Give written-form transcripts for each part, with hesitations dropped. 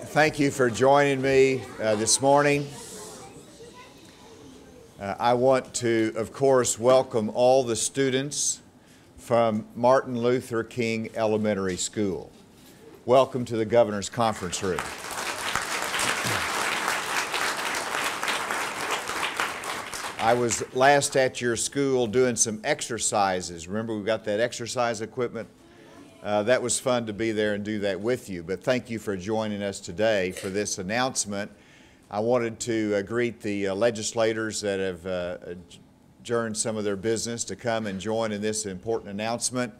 Thank you for joining me this morning. I want to, of course, welcome all the students from Martin Luther King Elementary School. Welcome to the Governor's Conference Room. I was last at your school doing some exercises. Remember, we got that exercise equipment? That was fun to be there and do that with you, but thank you for joining us today for this announcement. I wanted to greet the legislators that have adjourned some of their business to come and join in this important announcement.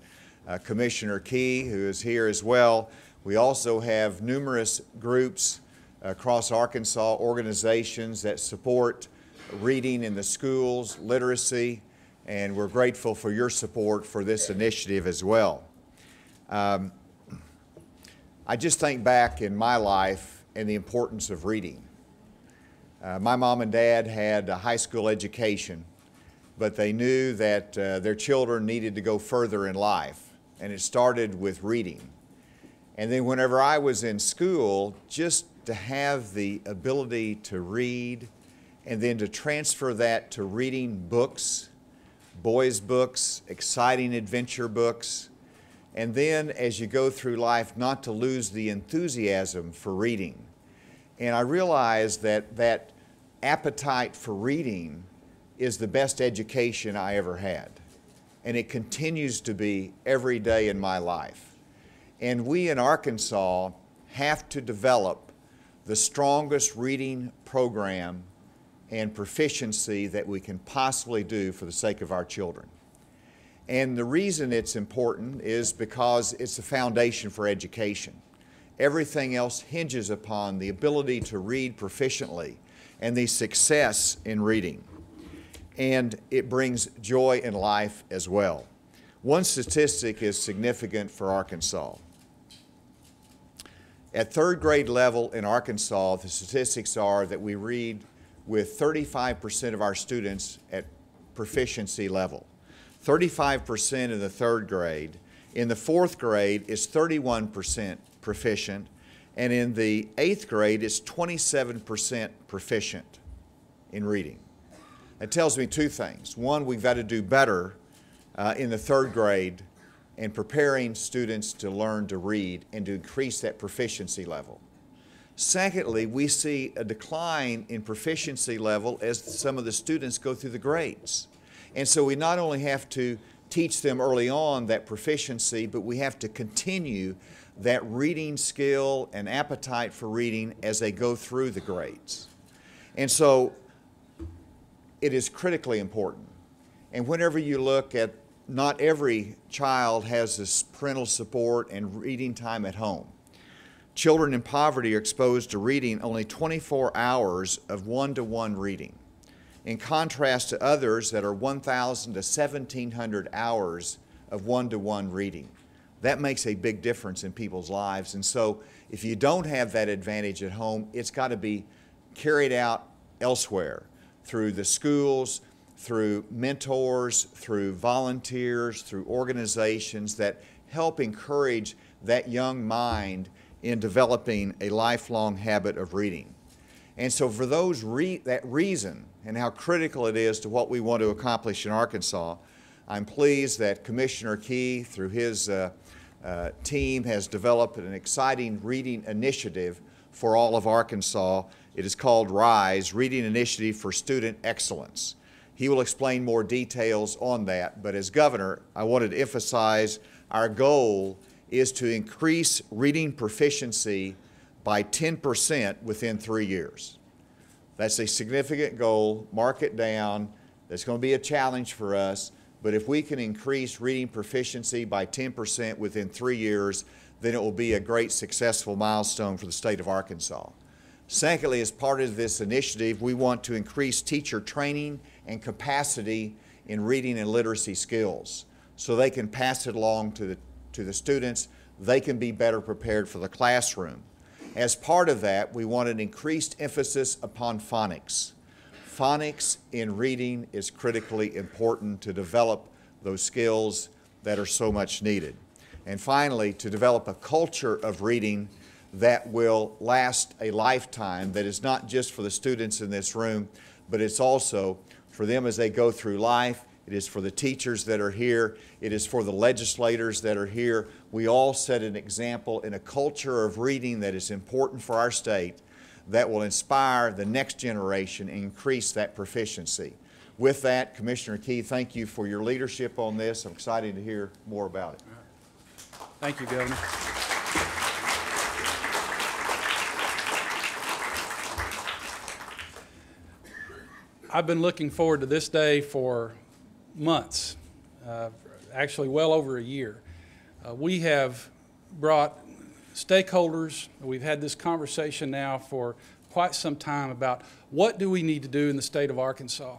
Commissioner Key, who is here as well. We also have numerous groups across Arkansas, organizations that support reading in the schools, literacy, and we're grateful for your support for this initiative as well. I just think back in my life and the importance of reading. My mom and dad had a high school education, but they knew that their children needed to go further in life, and it started with reading. And then whenever I was in school, just to have the ability to read and then to transfer that to reading books, boys' books, exciting adventure books, and then as you go through life, not to lose the enthusiasm for reading. And I realized that that appetite for reading is the best education I ever had. And it continues to be every day in my life. And we in Arkansas have to develop the strongest reading program and proficiency that we can possibly do for the sake of our children. And the reason it's important is because it's the foundation for education. Everything else hinges upon the ability to read proficiently and the success in reading. And it brings joy in life as well. One statistic is significant for Arkansas. At third grade level in Arkansas, the statistics are that we read with 35% of our students at proficiency level. 35% in the third grade. In the fourth grade, it's 31% proficient. And in the eighth grade, it's 27% proficient in reading. It tells me two things. One, we've got to do better in the third grade in preparing students to learn to read and to increase that proficiency level. Secondly, we see a decline in proficiency level as some of the students go through the grades. And so we not only have to teach them early on that proficiency, but we have to continue that reading skill and appetite for reading as they go through the grades. And so it is critically important. And whenever you look at, not every child has this parental support and reading time at home. Children in poverty are exposed to reading only 24 hours of one-to-one reading, in contrast to others that are 1,000 to 1,700 hours of one-to-one reading. That makes a big difference in people's lives. And so if you don't have that advantage at home, it's got to be carried out elsewhere through the schools, through mentors, through volunteers, through organizations that help encourage that young mind in developing a lifelong habit of reading. And so for that reason and how critical it is to what we want to accomplish in Arkansas, I'm pleased that Commissioner Key, through his team, has developed an exciting reading initiative for all of Arkansas. It is called R.I.S.E, Reading Initiative for Student Excellence. He will explain more details on that, but as governor, I wanted to emphasize our goal is to increase reading proficiency by 10% within 3 years. That's a significant goal. Mark it down. That's going to be a challenge for us, but if we can increase reading proficiency by 10% within 3 years, then it will be a great successful milestone for the state of Arkansas. Secondly, as part of this initiative, we want to increase teacher training and capacity in reading and literacy skills so they can pass it along to the students. They can be better prepared for the classroom. As part of that, we want an increased emphasis upon phonics. Phonics in reading is critically important to develop those skills that are so much needed. And finally, to develop a culture of reading that will last a lifetime, that is not just for the students in this room, but it's also for them as they go through life. It is for the teachers that are here. It is for the legislators that are here. We all set an example in a culture of reading that is important for our state, that will inspire the next generation and increase that proficiency. With that, Commissioner Key, thank you for your leadership on this. I'm excited to hear more about it. Thank you, Governor. I've been looking forward to this day for months, actually well over a year. We have brought stakeholders. We've had this conversation now for quite some time about what do we need to do in the state of Arkansas.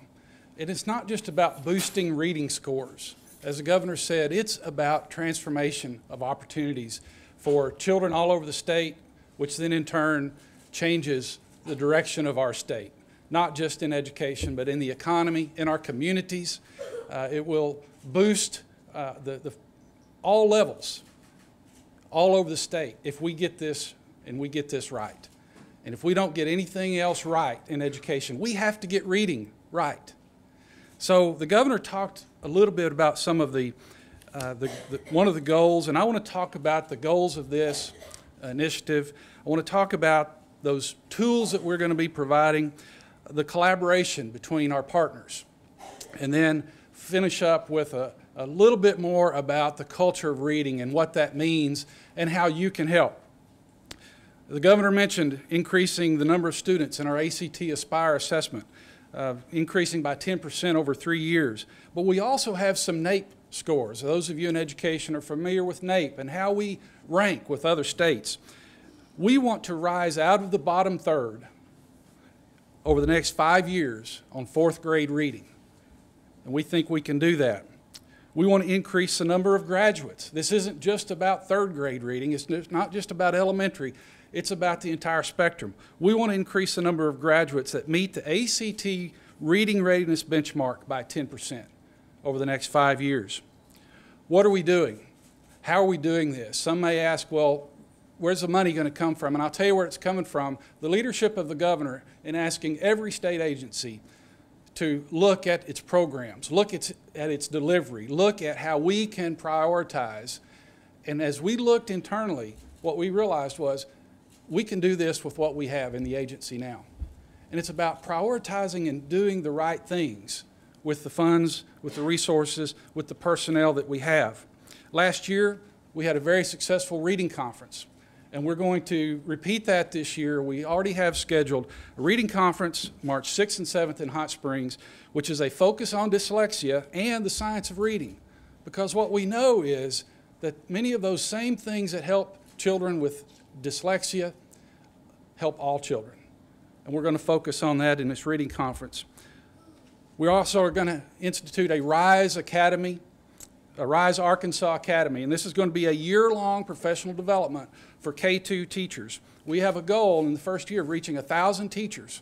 And it's not just about boosting reading scores. As the governor said, it's about transformation of opportunities for children all over the state, which then in turn changes the direction of our state, not just in education, but in the economy, in our communities. It will boost all levels, all over the state, if we get this and we get this right. And if we don't get anything else right in education, we have to get reading right. So the governor talked a little bit about some of one of the goals, and I want to talk about the goals of this initiative. I want to talk about those tools that we're going to be providing, the collaboration between our partners, and then finish up with a little bit more about the culture of reading and what that means and how you can help. The governor mentioned increasing the number of students in our ACT Aspire assessment, increasing by 10% over 3 years. But we also have some NAEP scores. Those of you in education are familiar with NAEP and how we rank with other states. We want to rise out of the bottom third over the next 5 years on 4th grade reading. And we think we can do that. We want to increase the number of graduates. This isn't just about 3rd grade reading. It's not just about elementary. It's about the entire spectrum. We want to increase the number of graduates that meet the ACT reading readiness benchmark by 10% over the next 5 years. What are we doing? How are we doing this? Some may ask, well, where's the money going to come from? And I'll tell you where it's coming from. The leadership of the governor in asking every state agency to look at its programs, look at its delivery, look at how we can prioritize. And as we looked internally, what we realized was we can do this with what we have in the agency now. And it's about prioritizing and doing the right things with the funds, with the resources, with the personnel that we have. Last year, we had a very successful reading conference, and we're going to repeat that this year. We already have scheduled a reading conference March 6th and 7th in Hot Springs, which is a focus on dyslexia and the science of reading. Because what we know is that many of those same things that help children with dyslexia help all children. And we're going to focus on that in this reading conference. We also are going to institute a R.I.S.E. Academy, a R.I.S.E. Arkansas Academy, and this is going to be a year-long professional development for K-2 teachers. We have a goal in the first year of reaching 1,000 teachers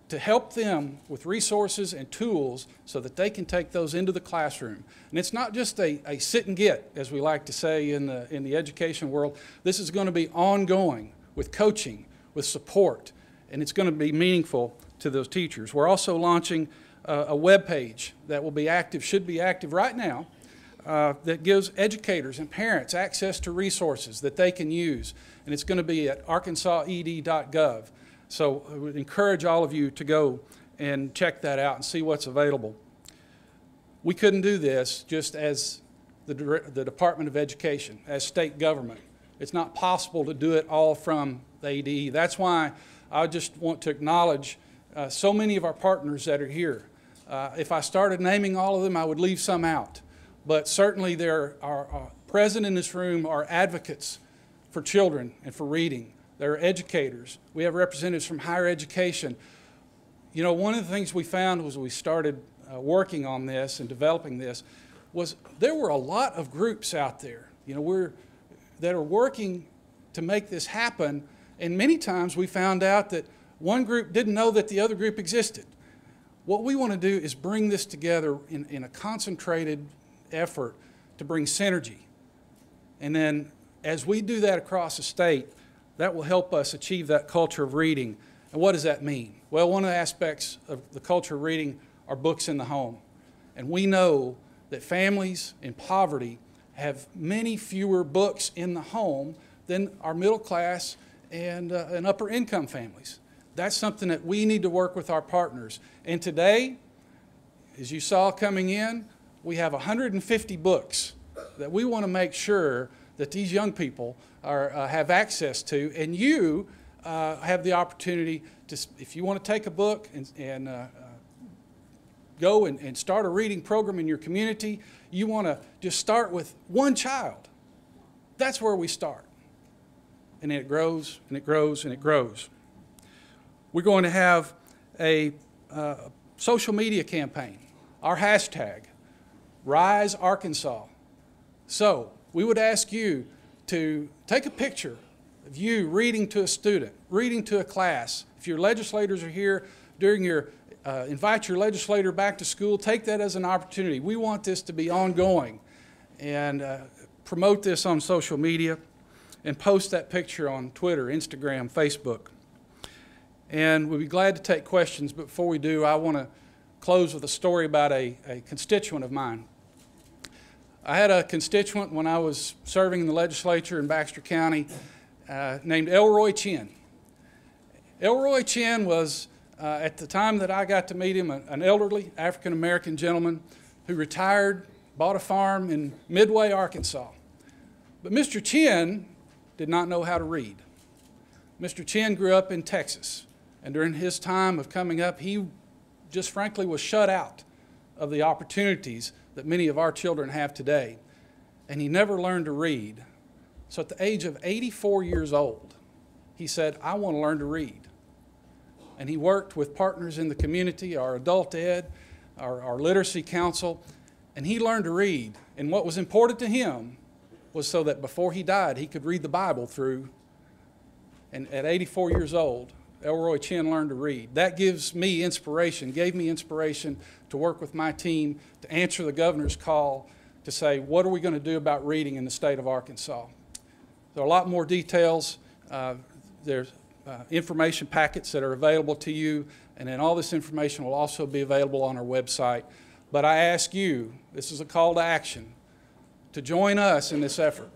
to help them with resources and tools so that they can take those into the classroom. And it's not just a sit and get, as we like to say in the education world. This is going to be ongoing with coaching, with support, and it's going to be meaningful to those teachers. We're also launching a web page that will be active, should be active right now, that gives educators and parents access to resources that they can use. And it's going to be at arkansahed.gov. So I would encourage all of you to go and check that out and see what's available. We couldn't do this just as the Department of Education, as state government. It's not possible to do it all from the ADE. That's why I just want to acknowledge so many of our partners that are here. If I started naming all of them, I would leave some out. But certainly there are present in this room are advocates for children and for reading. There are educators. We have representatives from higher education. You know, one of the things we found was we started working on this and developing this was there were a lot of groups out there, you know, that are working to make this happen. And many times we found out that one group didn't know that the other group existed. What we want to do is bring this together in a concentrated effort to bring synergy. And then as we do that across the state, that will help us achieve that culture of reading. And what does that mean? Well, one of the aspects of the culture of reading are books in the home. And we know that families in poverty have many fewer books in the home than our middle class and upper income families. That's something that we need to work with our partners. And today, as you saw coming in, we have 150 books that we want to make sure that these young people have access to. And you have the opportunity to, if you want to take a book and go and start a reading program in your community, you want to just start with one child. That's where we start. And then it grows and it grows and it grows. We're going to have a social media campaign, our hashtag, R.I.S.E Arkansas. So we would ask you to take a picture of you reading to a student, reading to a class. If your legislators are here during your invite your legislator back to school, take that as an opportunity. We want this to be ongoing, and promote this on social media and post that picture on Twitter, Instagram, Facebook. And we'll be glad to take questions, but before we do, I want to close with a story about a constituent of mine. I had a constituent when I was serving in the legislature in Baxter County named Elroy Chin. Elroy Chin was, at the time that I got to meet him, an elderly African-American gentleman who retired, bought a farm in Midway, Arkansas. But Mr. Chin did not know how to read. Mr. Chin grew up in Texas, and during his time of coming up, he just frankly was shut out of the opportunities that many of our children have today. And he never learned to read. So at the age of 84 years old, he said, I want to learn to read. And he worked with partners in the community, our adult ed, our literacy council, and he learned to read. And what was important to him was so that before he died, he could read the Bible through. And at 84 years old, Elroy Chin learned to read. That gives me inspiration, gave me inspiration to work with my team to answer the governor's call to say, what are we going to do about reading in the state of Arkansas? There are a lot more details. There's information packets that are available to you, and then all this information will also be available on our website. But I ask you, this is a call to action, to join us in this effort.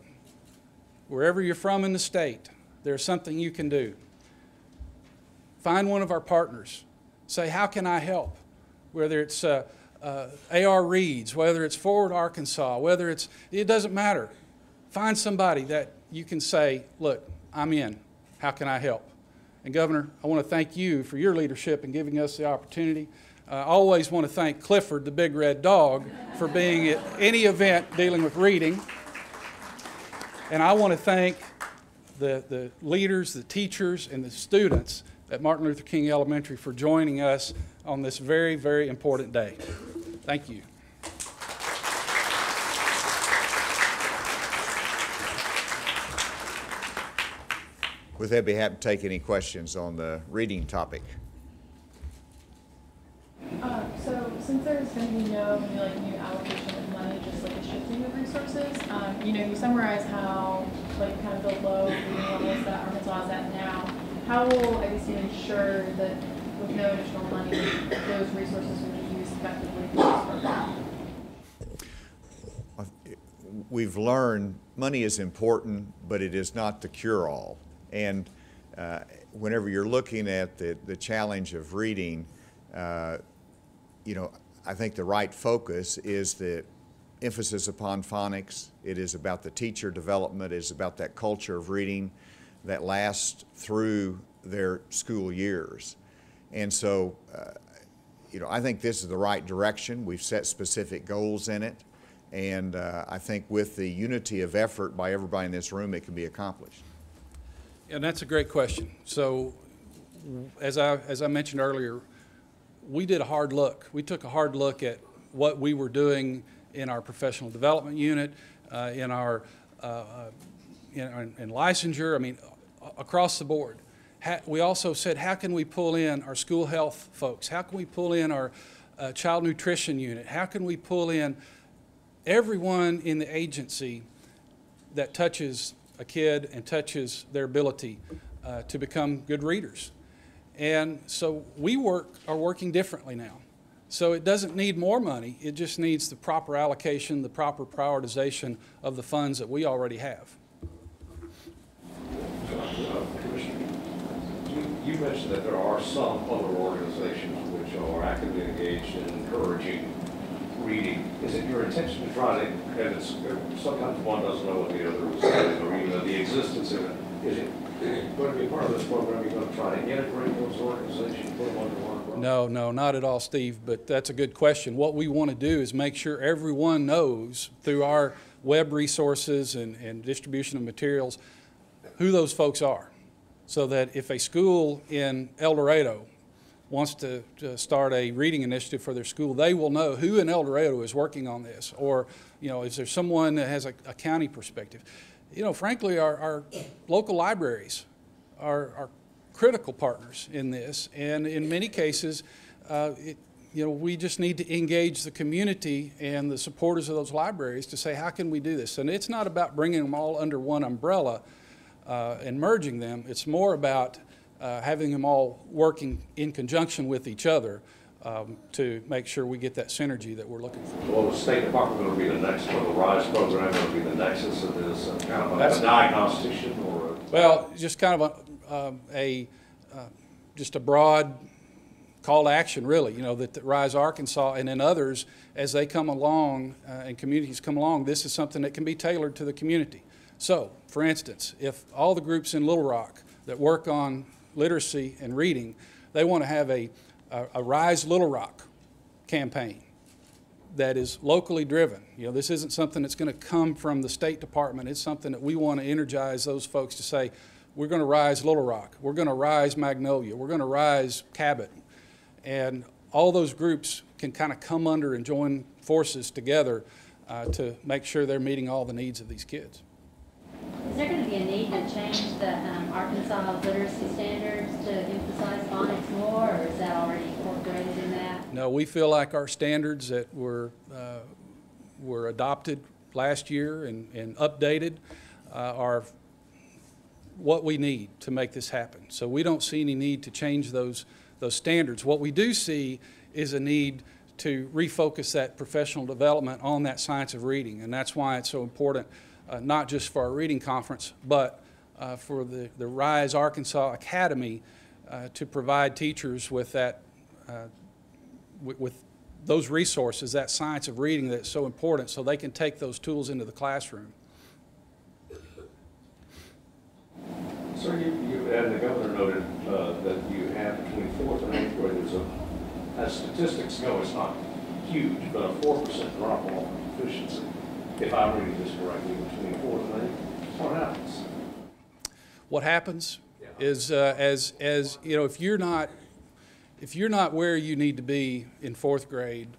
Wherever you're from in the state, there's something you can do. Find one of our partners. Say, how can I help? Whether it's R.I.S.E, whether it's Forward Arkansas, whether it's, it doesn't matter. Find somebody that you can say, look, I'm in. How can I help? And Governor, I want to thank you for your leadership in giving us the opportunity. I always want to thank Clifford, the big red dog, for being at any event dealing with reading. And I want to thank the leaders, the teachers, and the students at Martin Luther King Elementary for joining us on this very, very important day. Thank you. With that, be happy to take any questions on the reading topic. So since there's going to be no new allocation of money, just like a shifting of resources, you summarize how kind of the low reading levels that Arkansas is at now. How will I guess you ensure that with no additional money, those resources will be used effectively for this program? We've learned money is important, but it is not the cure-all. And whenever you're looking at the challenge of reading, I think the right focus is the emphasis upon phonics. It is about the teacher development. It is about that culture of reading that lasts through their school years. And so, I think this is the right direction. We've set specific goals in it. And I think with the unity of effort by everybody in this room, it can be accomplished. And that's a great question. So, as I mentioned earlier, we did a hard look. We took a hard look at what we were doing in our professional development unit, in our in licensure, across the board. We also said, how can we pull in our school health folks? How can we pull in our child nutrition unit? How can we pull in everyone in the agency that touches a kid and touches their ability to become good readers. And so we are working differently now. So it doesn't need more money, it just needs the proper allocation, the proper prioritization of the funds that we already have. Commissioner, you mentioned that there are some other organizations which are actively engaged in encouraging reading. Is it your intention to try to, and it's, sometimes one doesn't know what the other is saying, or even the existence of it, is it going to be part of this program, you're going to try to integrate those organizations, put them under one umbrella? No, not at all, Steve, but that's a good question. What we want to do is make sure everyone knows through our web resources and distribution of materials who those folks are, so that if a school in El Dorado wants to start a reading initiative for their school, they will know who in El Dorado is working on this, or is there someone that has a county perspective. Frankly, our local libraries are critical partners in this, and in many cases, we just need to engage the community and the supporters of those libraries to say, how can we do this? And it's not about bringing them all under one umbrella and merging them. It's more about having them all working in conjunction with each other to make sure we get that synergy that we're looking for. Well, the State Department going to be the next one, the R.I.S.E program going to be the nexus of this kind of a diagnostician, or well, just kind of just a broad call to action, really, that the R.I.S.E Arkansas and then others, as they come along and communities come along, this is something that can be tailored to the community. So, for instance, if all the groups in Little Rock that work on literacy and reading, they want to have a R.I.S.E Little Rock campaign that is locally driven. This isn't something that's going to come from the State Department. It's something that we want to energize those folks to say, we're going to R.I.S.E Little Rock, we're going to R.I.S.E Magnolia, we're going to R.I.S.E Cabot. And all those groups can kind of come under and join forces together to make sure they're meeting all the needs of these kids. Is there going to be a need to change the Arkansas literacy standards to emphasize phonics more, or is that already incorporated in that? No, we feel like our standards that were adopted last year and updated are what we need to make this happen. So we don't see any need to change those standards. What we do see is a need to refocus that professional development on that science of reading, and that's why it's so important. Not just for our reading conference, but for the R.I.S.E Arkansas Academy to provide teachers with that, with those resources, that science of reading that's so important, so they can take those tools into the classroom. Sir, you and the governor noted that you have between 4th and 8th graders, as statistics go, it's not huge, but a 4% drop off in proficiency. If I'm reading this correctly, between 4th and 8th, what happens? What happens is, if you're not where you need to be in 4th grade,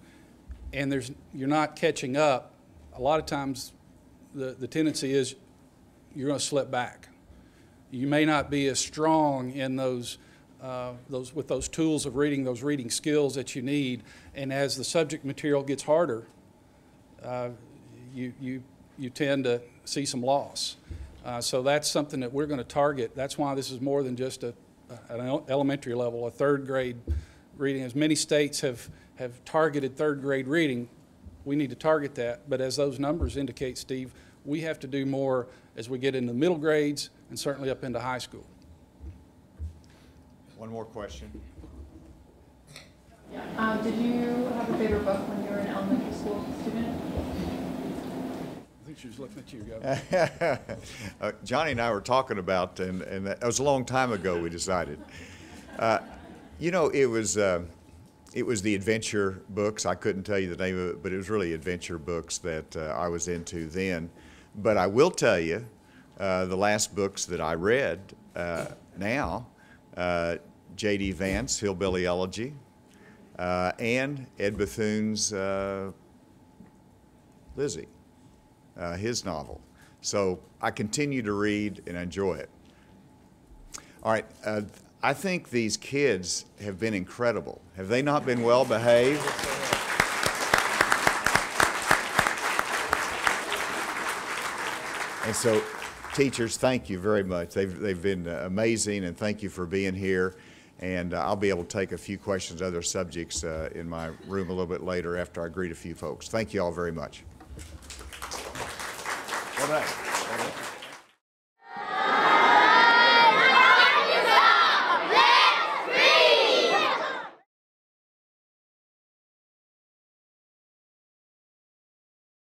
and you're not catching up, a lot of times the tendency is you're going to slip back. You may not be as strong in with those tools of reading, those reading skills that you need, and as the subject material gets harder, you tend to see some loss. So that's something that we're going to target. That's why this is more than just an elementary level, a 3rd grade reading. As many states have targeted 3rd grade reading, we need to target that. But as those numbers indicate, Steve, we have to do more as we get into middle grades and certainly up into high school. One more question. Yeah. Did you have a favorite book when you were an elementary school student? I think she was looking at you, Governor. Johnny and I were talking about, and that was a long time ago we decided. It was the adventure books. I couldn't tell you the name of it, but it was really adventure books that I was into then. But I will tell you, the last books that I read now, J.D. Vance, Hillbilly Elegy, and Ed Bethune's Lizzie, his novel. So I continue to read and enjoy it. All right, I think these kids have been incredible. Have they not been well behaved? And so Teachers, thank you very much. They've been amazing, and thank you for being here. And I'll be able to take a few questions, other subjects in my room a little bit later after I greet a few folks. Thank you all very much. Well done.